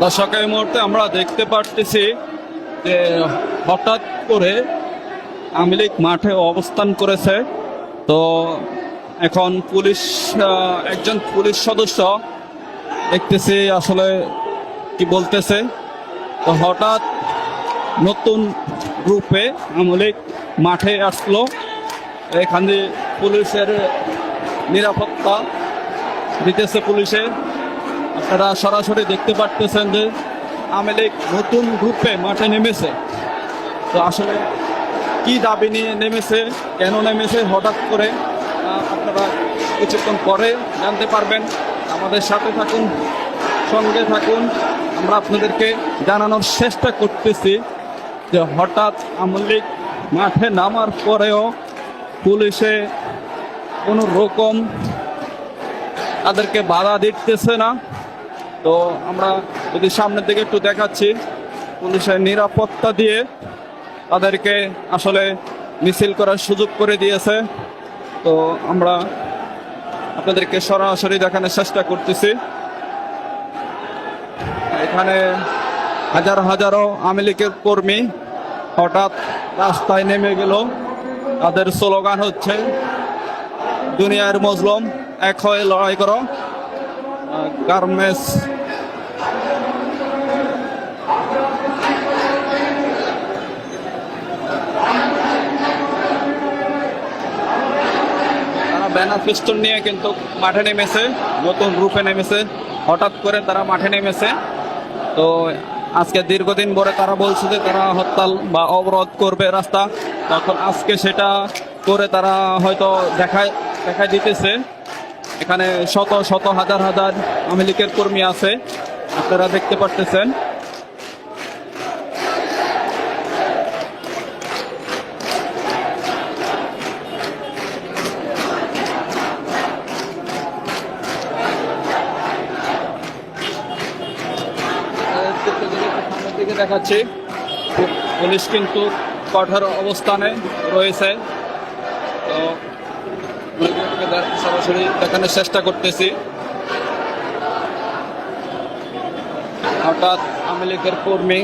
দর্শক, এই মুহূর্তে আমরা দেখতে পারতেছি যে হঠাৎ করে আওয়ামী লীগ মাঠে অবস্থান করেছে। তো এখন পুলিশ, একজন পুলিশ সদস্য দেখতেছি আসলে কি বলতেছে। তো হঠাৎ নতুন গ্রুপে আওয়ামী লীগ মাঠে আসলো। এখানে পুলিশের নিরাপত্তা দিতেছে পুলিশে। আপনারা সরাসরি দেখতে পারতেছেন যে আওয়ামী লীগ নতুন গ্রুপে মাঠে নেমেছে। তো আসলে কি দাবি নিয়ে নেমেছে, কেন নেমেছে হঠাৎ করে, আপনারা কিছুক্ষণ পরে জানতে পারবেন। আমাদের সাথে থাকুন, সঙ্গে থাকুন। আমরা আপনাদেরকে জানানোর চেষ্টা করতেছি যে হঠাৎ আওয়ামী লীগ মাঠে নামার পরেও পুলিশে কোনো রকম তাদেরকে বাধা দিতেছে না। তো আমরা যদি সামনের দিকে একটু দেখাচ্ছি, পুলিশের নিরাপত্তা দিয়ে তাদেরকে আসলে মিছিল করার সুযোগ করে দিয়েছে। তো আমরা আপনাদেরকে সরাসরি দেখানোর চেষ্টা করতেছি। এখানে হাজার হাজারো আওয়ামী লীগের কর্মী হঠাৎ রাস্তায় নেমে গেল। তাদের স্লোগান হচ্ছে দুনিয়ার মজলুম এক হয়ে লড়াই করো। গার্মেন্টস ব্যানার পিস্টল নিয়ে কিন্তু মাঠে নেমেছে, নতুন রূপে নেমেছে। হঠাৎ করে তারা মাঠে নেমেছে। তো আজকে দীর্ঘদিন পরে তারা বলছে যে তারা হরতাল বা অবরোধ করবে রাস্তা। তখন আজকে সেটা করে তারা হয়তো দেখায় দিতেছে। এখানে শত শত হাজার হাজার আওয়ামী লীগের কর্মী আছে, আপনারা দেখতে পারতেছেন। সামনের দিকে দেখাচ্ছি, পুলিশ কিন্তু কঠোর অবস্থানে রয়েছে। তো সরাসরি দেখানোর চেষ্টা করতেছি। হঠাৎ আওয়ামী লীগের কর্মী